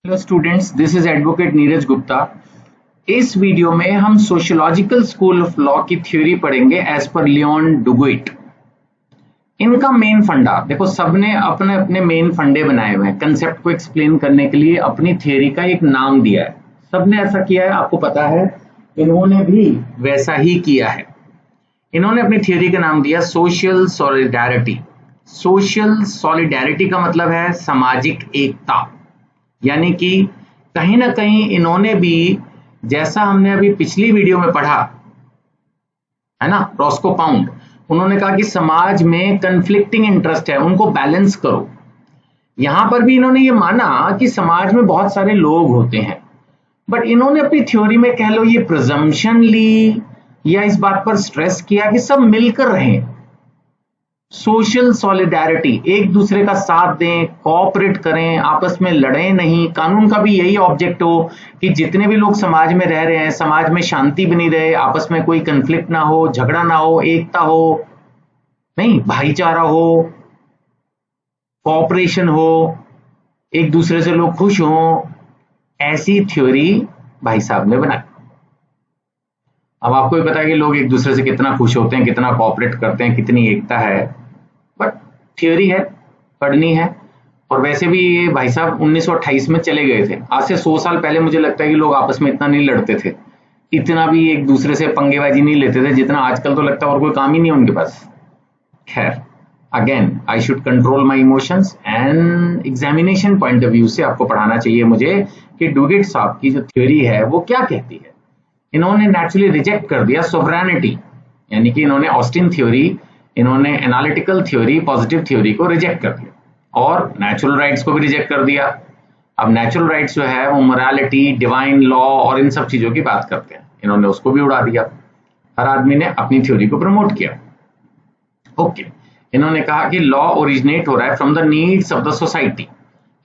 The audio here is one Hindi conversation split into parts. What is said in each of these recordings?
Hello students, this is advocate Neeraj Gupta. इस वीडियो में हम सोशियोलॉजिकल स्कूल ऑफ लॉ की थ्योरी पढ़ेंगे एज पर लियोन डुगुइट। इनका मेन फंडा देखो, सबने अपने अपने मेन फंडे बनाए हुए हैं। कंसेप्ट को एक्सप्लेन करने के लिए अपनी थ्योरी का एक नाम दिया है। सबने ऐसा किया है, आपको पता है। इन्होंने भी वैसा ही किया है। इन्होंने अपनी थ्योरी का नाम दिया सोशल सॉलिडारिटी। सोशल सॉलिडारिटी का मतलब है सामाजिक एकता, यानी कि कहीं ना कहीं इन्होंने भी, जैसा हमने अभी पिछली वीडियो में पढ़ा है ना, रॉस्को पाउंड, उन्होंने कहा कि समाज में कन्फ्लिक्टिंग इंटरेस्ट है, उनको बैलेंस करो। यहां पर भी इन्होंने ये माना कि समाज में बहुत सारे लोग होते हैं, बट इन्होंने अपनी थ्योरी में कह लो ये प्रिजम्पशन ली या इस बात पर स्ट्रेस किया कि सब मिलकर रहें। सोशल सॉलिडारिटी, एक दूसरे का साथ दें, कोऑपरेट करें, आपस में लड़ें नहीं। कानून का भी यही ऑब्जेक्ट हो कि जितने भी लोग समाज में रह रहे हैं, समाज में शांति बनी रहे, आपस में कोई कंफ्लिक्ट ना हो, झगड़ा ना हो, एकता हो, नहीं, भाईचारा हो, कोऑपरेशन हो, एक दूसरे से लोग खुश हों। ऐसी थ्योरी भाई साहब ने बनाई। अब आपको भी पता है कि लोग एक दूसरे से कितना खुश होते हैं, कितना कोऑपरेट करते हैं, कितनी एकता है, बट थ्योरी है, पढ़नी है। और वैसे भी ये भाई साहब 1928 में चले गए थे। आज से 100 साल पहले मुझे लगता है कि लोग आपस में इतना नहीं लड़ते थे, इतना भी एक दूसरे से पंगेबाजी नहीं लेते थे जितना आजकल। तो लगता है और कोई काम ही नहीं है उनके पास। खैर, again I should control my emotions and examination point of view से आपको पढ़ाना चाहिए मुझे कि डुगिट साहब की जो थ्योरी है वो क्या कहती है। इन्होंने नेचुरली रिजेक्ट कर दिया सोवरेनिटी, यानी कि इन्होंने ऑस्टिन थ्योरी, इन्होंने एनालिटिकल थ्योरी, पॉजिटिव थ्योरी को रिजेक्ट कर दिया और नेचुरल राइट्स को भी रिजेक्ट कर दिया। अब नेचुरल राइट्स जो है वो मोरालिटी, डिवाइन लॉ और इन सब चीजों की बात करते हैं, इन्होंने उसको भी उड़ा दिया। हर आदमी ने अपनी थ्योरी को प्रमोट किया। ओके, इन्होंने कहा कि लॉ ओरिजिनेट हो रहा है from the needs of the society,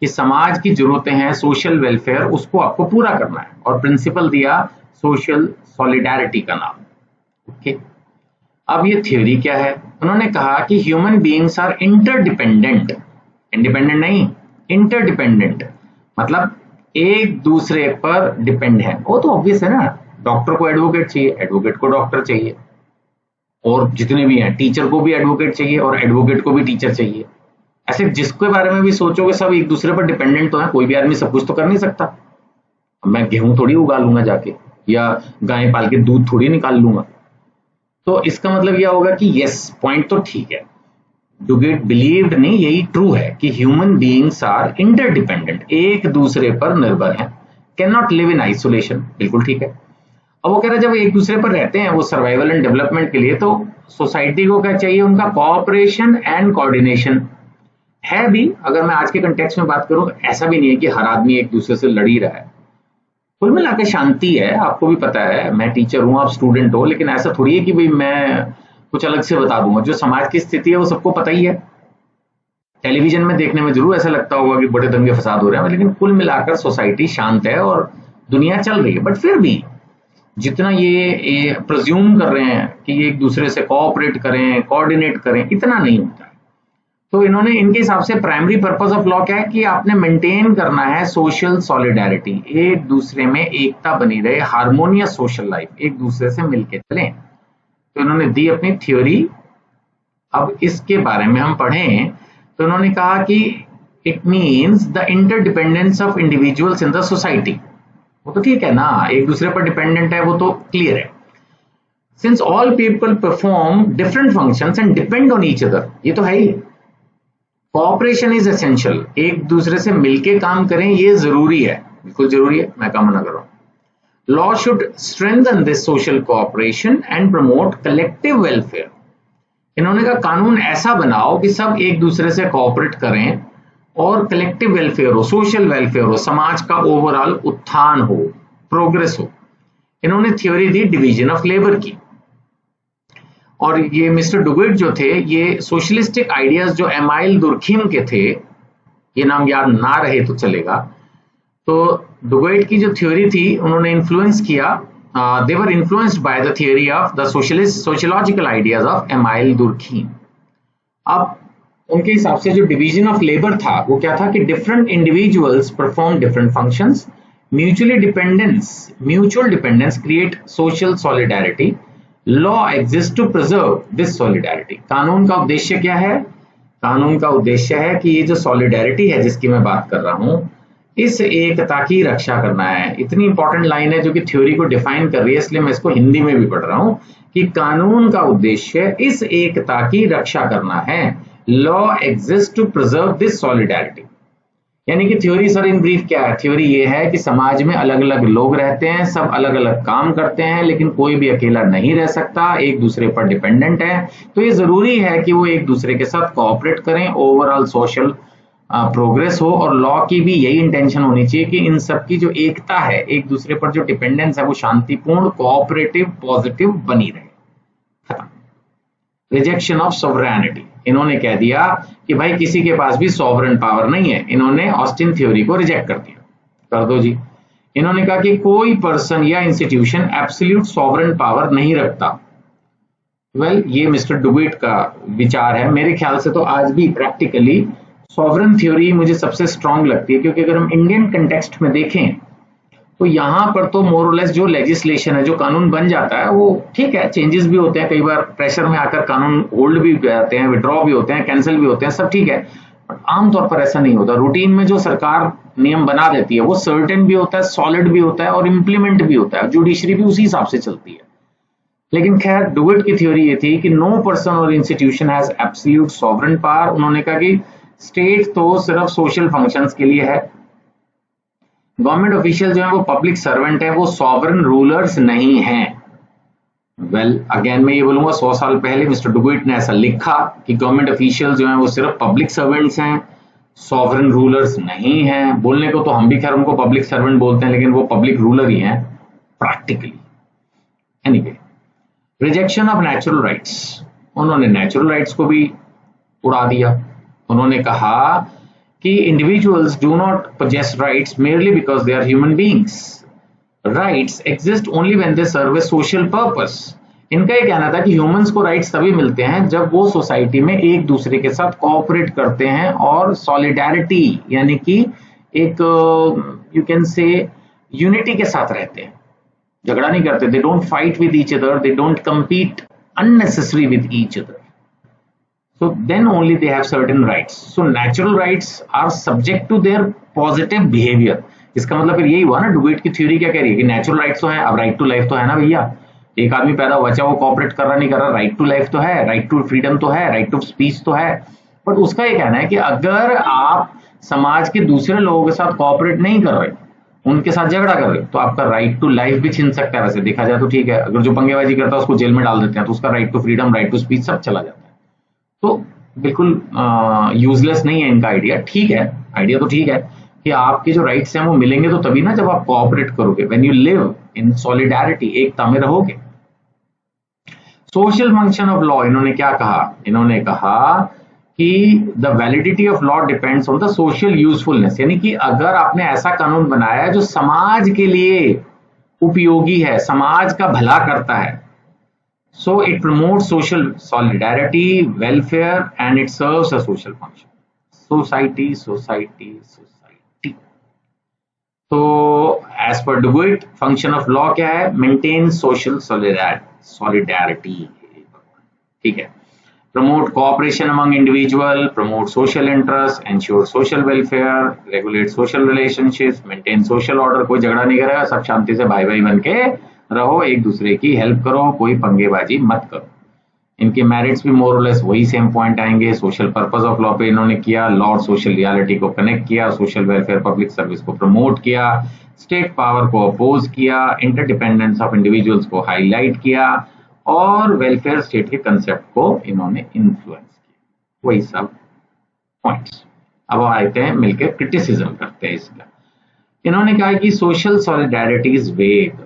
कि समाज की जरूरतें हैं, सोशल वेलफेयर, उसको आपको पूरा करना है। और प्रिंसिपल दिया सोशल सॉलिडारिटी का नाम। ओके, अब ये थ्योरी क्या है? उन्होंने कहा कि human beings are interdependent, independent नहीं, इंटरडिपेंडेंट, मतलब एक दूसरे पर डिपेंड है। वो तो ऑब्वियस है ना, डॉक्टर को एडवोकेट चाहिए, एडवोकेट को डॉक्टर चाहिए, और जितने भी हैं, टीचर को भी एडवोकेट चाहिए और एडवोकेट को भी टीचर चाहिए। ऐसे जिसके बारे में भी सोचोगे सब एक दूसरे पर डिपेंडेंट तो है। कोई भी आदमी सब कुछ तो कर नहीं सकता। मैं गेहूं थोड़ी उगा लूंगा जाके, या गाय पाल के दूध थोड़ी निकाल लूंगा। तो इसका मतलब यह होगा कि यस, पॉइंट तो ठीक है, डुगिट बिलीव्ड नहीं, यही ट्रू है कि ह्यूमन बीइंग्स आर इंटरडिपेंडेंट, एक दूसरे पर निर्भर हैं, can not live in isolation. बिल्कुल ठीक है। अब वो कह रहे हैं जब एक दूसरे पर रहते हैं वो सर्वाइवल एंड डेवलपमेंट के लिए, तो सोसाइटी को क्या चाहिए? उनका कोऑपरेशन एंड कोऑर्डिनेशन है भी। अगर मैं आज के कंटेक्स्ट में बात करूं, ऐसा भी नहीं है कि हर आदमी एक दूसरे से लड़ ही रहा है। कुल मिलाकर शांति है। आपको भी पता है, मैं टीचर हूं, आप स्टूडेंट हो, लेकिन ऐसा थोड़ी है कि भाई मैं कुछ अलग से बता दूंगा। जो समाज की स्थिति है वो सबको पता ही है। टेलीविजन में देखने में जरूर ऐसा लगता होगा कि बड़े दंगे फसाद हो रहे हैं, लेकिन कुल मिलाकर सोसाइटी शांत है और दुनिया चल रही है। बट फिर भी जितना ये प्रिज्यूम कर रहे हैं कि ये एक दूसरे से कोऑपरेट करें, कोऑर्डिनेट करें, इतना नहीं होता है। तो इन्होंने, इनके हिसाब से प्राइमरी पर्पस ऑफ लॉ क्या है कि आपने मेंटेन करना है सोशल सॉलिडारिटी, एक दूसरे में एकता बनी रहे, हार्मोनियस सोशल लाइफ, एक दूसरे से मिलके चलें। तो इन्होंने दी अपनी थ्योरी। अब इसके बारे में हम पढ़ें तो इन्होंने कहा कि it means the interdependence of individuals in the society. वो तो ठीक है ना, एक दूसरे पर डिपेंडेंट है, वो तो क्लियर है। Since all people perform different functions and depend on each other, ये तो है ही। कोऑपरेशन इज एसेंशियल, एक दूसरे से मिलके काम करें, ये जरूरी है, बिल्कुल जरूरी है, मैं काम ना कर रहा हूं। Law should strengthen this social cooperation and promote collective welfare. इन्होंने कहा कानून ऐसा बनाओ कि सब एक दूसरे से कोऑपरेट करें और कलेक्टिव वेलफेयर हो, सोशल वेलफेयर हो, समाज का ओवरऑल उत्थान हो, प्रोग्रेस हो। इन्होंने theory the division of labour की। और ये मिस्टर डुगिट जो थे, ये सोशलिस्टिक आइडियाज जो एमाइल दुर्खीम के थे, ये नाम याद ना रहे तो चलेगा, तो डुगिट की जो थ्योरी थी उन्होंने इन्फ्लुएंस किया, they were influenced by the theory of the socialist sociological ideas of Emile Durkheim. अब उनके हिसाब से जो डिवीजन ऑफ लेबर था वो क्या था कि different individuals perform different functions, mutual dependence create social solidarity, law exist to preserve this solidarity. कानून का उद्देश्य क्या है? कानून का उद्देश्य है कि ये जो सॉलिडारिटी है जिसकी मैं बात कर रहा हूं, इस एकता की रक्षा करना है। इतनी इंपॉर्टेंट लाइन है जो कि थ्योरी को डिफाइन कर रही है, इसलिए मैं इसको हिंदी में भी पढ़ रहा हूं कि कानून का उद्देश्य इस एकता की रक्षा करना है। Law exist to preserve this solidarity, यानी कि थ्योरी सर इन ब्रीफ क्या है? थ्योरी ये है कि समाज में अलग अलग लोग रहते हैं, सब अलग अलग काम करते हैं, लेकिन कोई भी अकेला नहीं रह सकता, एक दूसरे पर डिपेंडेंट है। तो ये जरूरी है कि वो एक दूसरे के साथ कोऑपरेट करें, ओवरऑल सोशल प्रोग्रेस हो। और लॉ की भी यही इंटेंशन होनी चाहिए कि इन सब की जो एकता है, एक दूसरे पर जो डिपेंडेंस है, वो शांतिपूर्ण, कोऑपरेटिव, पॉजिटिव बनी रहे। खत्म। रिजेक्शन ऑफ सोवरेनिटी, इन्होंने कह दिया कि भाई किसी के पास भी सॉवरेन पावर नहीं है। इन्होंने ऑस्टिन थ्योरी को रिजेक्ट कर दिया। कर दो जी। इन्होंने कहा कि कोई पर्सन या इंस्टीट्यूशन एब्सोल्यूट सॉवरेन पावर नहीं रखता। वेल, ये मिस्टर डुविट का विचार है। मेरे ख्याल से तो आज भी प्रैक्टिकली सॉवरेन थ्योरी मुझे सबसे स्ट्रांग लगती है, क्योंकि अगर हम इंडियन कंटेक्स्ट में देखें तो यहाँ पर तो मोर और लेस जो लेजिस्लेशन है, जो कानून बन जाता है, वो ठीक है, चेंजेस भी होते हैं, कई बार प्रेशर में आकर कानून होल्ड भी जाते हैं, विड्रॉ भी होते हैं, कैंसिल भी होते हैं, सब ठीक है। बट आमतौर पर ऐसा नहीं होता। रूटीन में जो सरकार नियम बना देती है वो सर्टेन भी होता है, सॉलिड भी होता है और इम्प्लीमेंट भी होता है। जुडिशरी भी उसी हिसाब से चलती है। लेकिन खैर, डुविट की थ्योरी ये थी कि नो पर्सन और institution has absolute sovereign power. उन्होंने कहा कि स्टेट तो सिर्फ सोशल फंक्शंस के लिए है। गवर्नमेंट ऑफिशियल जो है वो पब्लिक सर्वेंट है, वो सॉवरेन रूलर्स नहीं हैं। वेल, अगेन मैं ये बोलूंगा 100 साल पहले मिस्टर डुविट ने ऐसा लिखा कि गवर्नमेंट ऑफिशियल जो है वो सिर्फ पब्लिक सर्वेंट्स हैं, सॉवरेन रूलर्स नहीं हैं। बोलने को तो हम भी खैर उनको पब्लिक सर्वेंट बोलते हैं, लेकिन वो पब्लिक रूलर ही हैं practically. Anyway, rejection of natural rights, उन्होंने नेचुरल राइट्स को भी उड़ा दिया। उन्होंने कहा कि individuals do not possess rights merely because they are human beings. Rights exist only when they serve a social purpose. इनका ये कहना था कि ह्यूमंस को राइट्स तभी मिलते हैं जब वो सोसाइटी में एक दूसरे के साथ कोऑपरेट करते हैं और सॉलिडारिटी यानी कि एक यू कैन से यूनिटी के साथ रहते हैं, झगड़ा नहीं करते। They don't fight with each other, they don't compete unnecessary with each other. So then only they have certain rights. So natural rights are subject to their positive behavior. इसका मतलब फिर यही हुआ ना, डुविट की थ्योरी क्या कह रही है कि नेचुरल राइट्स तो है, अब राइट टू लाइफ तो है ना भैया। एक आदमी पैदा हुआ, चाहे वो कॉपरेट कर रहा नहीं कर रहा, राइट टू लाइफ तो है, राइट टू फ्रीडम तो है, राइट टू स्पीच तो है। बट उसका ये कहना है कि अगर आप समाज के दूसरे लोगों के साथ कॉपरेट नहीं कर रहे, उनके साथ झगड़ा कर रहे, तो आपका राइट टू लाइफ भी छीन सकता है। वैसे देखा जाए तो ठीक है, अगर जो पंगेबाजी करता है उसको जेल में डाल देते हैं तो उसका right to freedom, right to speech सब चला जाता है। तो बिल्कुल यूजलेस नहीं है इनका आइडिया। ठीक है, आइडिया तो ठीक है कि आपके जो राइट्स हैं वो मिलेंगे तो तभी ना, जब आप कोऑपरेट करोगे, when you live in solidarity, एकता में रहोगे। सोशल फंक्शन ऑफ लॉ, इन्होंने क्या कहा? इन्होंने कहा कि the validity of law depends on the social usefulness, यानी कि अगर आपने ऐसा कानून बनाया है जो समाज के लिए उपयोगी है, समाज का भला करता है, so it promotes social solidarity, welfare, and it serves a social function. Society. तो as per Duguid, function of law क्या है? Maintain social solidarity. ठीक है। Promote cooperation among individual, promote social interest, ensure social welfare, regulate social relationships, maintain social order. कोई झगड़ा नहीं करेगा, सब शांति से भाई भाई बन के रहो, एक दूसरे की हेल्प करो, कोई पंगेबाजी मत करो। इनके मेरिट्स भी मोर और लेस वही सेम पॉइंट आएंगे। सोशल पर्पस ऑफ लॉ पे इन्होंने किया, लॉ और सोशल रियलिटी को कनेक्ट किया, सोशल वेलफेयर पब्लिक सर्विस को प्रमोट किया, स्टेट पावर को अपोज किया, इंटरडिपेंडेंस ऑफ इंडिविजुअल्स को हाईलाइट किया और वेलफेयर स्टेट के कंसेप्ट को इन्होंने इन्फ्लुएंस किया। वही सब पॉइंट्स। अब आते हैं मिलकर क्रिटिसिज्म करते हैं इसका। इन्होंने कहा कि सोशल सॉलिडारिटी इज वेग।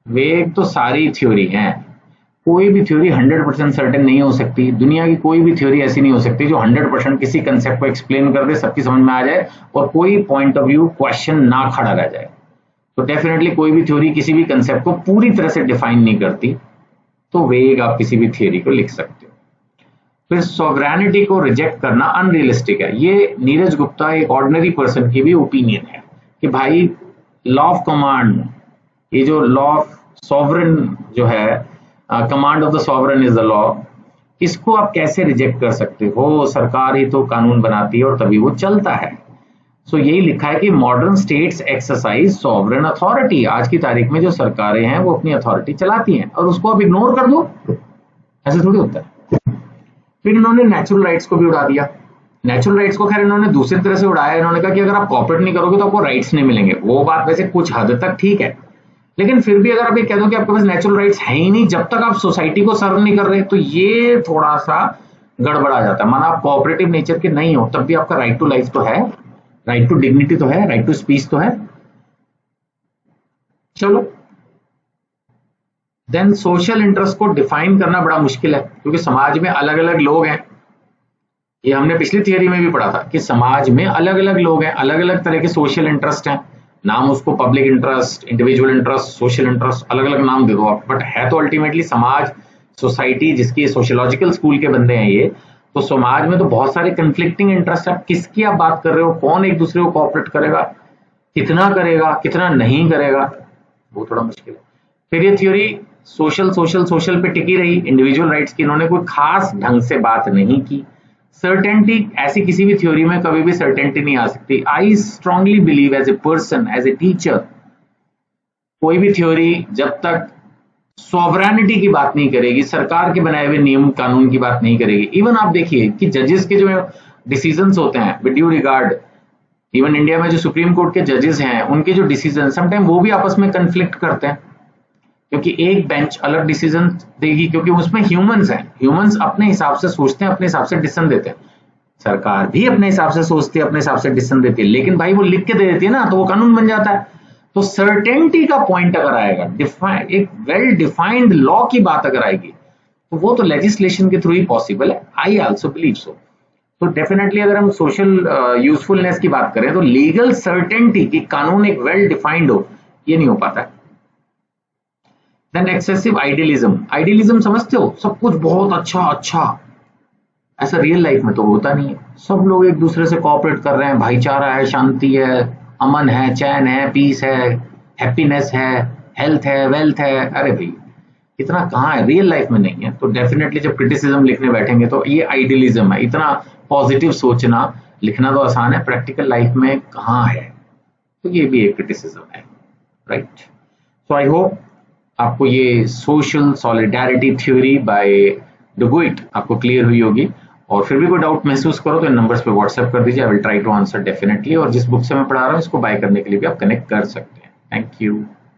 वेग तो सारी थ्योरी है, कोई भी थ्योरी 100% सर्टेन नहीं हो सकती। दुनिया की कोई भी थ्योरी ऐसी नहीं हो सकती जो 100% किसी कंसेप्ट को एक्सप्लेन कर दे, सबकी समझ में आ जाए और कोई पॉइंट ऑफ व्यू क्वेश्चन ना खड़ा रह जाए। तो डेफिनेटली कोई भी थ्योरी किसी भी कंसेप्ट को पूरी तरह से डिफाइन नहीं करती। तो वेग आप किसी भी थ्योरी को लिख सकते हो। फिर सॉवरेनिटी को रिजेक्ट करना अनरियलिस्टिक है। ये नीरज गुप्ता एक ऑर्डिनरी पर्सन की भी ओपिनियन है कि भाई लॉ ऑफ कमांड, ये जो लॉ ऑफ सॉवरन जो है, command of the sovereign is the law, इसको आप कैसे रिजेक्ट कर सकते हो? सरकार ही तो कानून बनाती है और तभी वो चलता है। सो यही लिखा है कि modern states exercise sovereign authority. आज की तारीख में जो सरकारें हैं वो अपनी अथॉरिटी चलाती हैं और उसको आप इग्नोर कर दो, ऐसे थोड़ी होता है। फिर इन्होंने नेचुरल राइट्स को भी उड़ा दिया। नेचुरल राइट्स को खैर इन्होंने दूसरी तरह से उड़ाया। इन्होंने कहा कि अगर आप कॉपरेट नहीं करोगे तो आपको राइट्स नहीं मिलेंगे। वो बात वैसे कुछ हद तक ठीक है, लेकिन फिर भी अगर आप ये कह दो कि आपके पास नेचुरल राइट्स है ही नहीं जब तक आप सोसाइटी को सर्व नहीं कर रहे, तो ये थोड़ा सा गड़बड़ा जाता है। माना आप कोऑपरेटिव नेचर के नहीं हो तब भी आपका राइट टू लाइफ तो है, राइट टू डिग्निटी तो है, राइट टू स्पीच तो है। चलो देन सोशल इंटरेस्ट को डिफाइन करना बड़ा मुश्किल है, क्योंकि समाज में अलग अलग लोग हैं। ये हमने पिछली थियरी में भी पढ़ा था कि समाज में अलग अलग लोग हैं, अलग अलग तरह के सोशल इंटरेस्ट हैं। नाम उसको public interest, individual interest, social interest, अलग अलग नाम दे दो आप, बट है तो अल्टीमेटली समाज, सोसाइटी, जिसकी सोशियोलॉजिकल स्कूल के बंदे हैं ये। तो समाज में तो बहुत सारे कंफ्लिक्टिंग इंटरेस्ट है। किसकी आप बात कर रहे हो? कौन एक दूसरे को कोऑपरेट करेगा, कितना करेगा, कितना नहीं करेगा, वो थोड़ा मुश्किल है। फिर ये थ्योरी सोशल सोशल सोशल पे टिकी रही, इंडिविजुअल राइट्स की इन्होंने कोई खास ढंग से बात नहीं की। सर्टेनिटी, ऐसी किसी भी थ्योरी में कभी भी सर्टेनिटी नहीं आ सकती। I strongly believe as a person, as a teacher, कोई भी थ्योरी जब तक सॉवरेनिटी की बात नहीं करेगी, सरकार के बनाए हुए नियम कानून की बात नहीं करेगी। इवन आप देखिए कि जजेस के जो डिसीजंस होते हैं, with due regard, even India में जो सुप्रीम कोर्ट के जजेस हैं उनके जो डिसीजन समटाइम वो भी आपस में कंफ्लिक्ट करते हैं, क्योंकि एक बेंच अलग डिसीजन देगी, क्योंकि उसमें ह्यूमंस हैं, ह्यूमंस अपने हिसाब से सोचते हैं, अपने हिसाब से डिसीजन देते हैं। सरकार भी अपने हिसाब से सोचती है, अपने हिसाब से डिसीजन देती है, लेकिन भाई वो लिख के दे देती है ना, तो वो कानून बन जाता है। तो सर्टेनिटी का पॉइंट अगर आएगा, एक वेल डिफाइंड लॉ की बात अगर आएगी, तो वो तो लेजिस्लेशन के थ्रू ही पॉसिबल है। I also believe so. तो डेफिनेटली अगर हम सोशल यूजफुलनेस की बात करें तो लीगल सर्टेनिटी की कानून एक वेल डिफाइंड हो, ये नहीं हो पाता है। Then excessive idealism. आइडियलिज्म समझते हो, सब कुछ बहुत अच्छा अच्छा, ऐसा रियल लाइफ में तो होता नहीं है। सब लोग एक दूसरे से कोऑपरेट कर रहे हैं, भाईचारा है, शांति है, अमन है, चैन है, पीस है, हैप्पीनेस है, हेल्थ है, वेल्थ है। अरे भाई इतना कहाँ है, रियल लाइफ में नहीं है। तो डेफिनेटली जब क्रिटिसिज्म लिखने बैठेंगे तो ये आइडियलिज्म है। इतना पॉजिटिव सोचना, लिखना तो आसान है, प्रैक्टिकल लाइफ में कहाँ है, तो ये भी एक क्रिटिसिज्म है, राइट। सो आई होप आपको ये सोशल सॉलिडारिटी थ्योरी बाय डुबुइट आपको क्लियर हुई होगी। और फिर भी कोई डाउट महसूस करो तो इन नंबर्स पे व्हाट्सएप कर दीजिए, I will try to answer definitely. और जिस बुक से मैं पढ़ा रहा हूँ इसको बाय करने के लिए भी आप कनेक्ट कर सकते हैं। Thank you.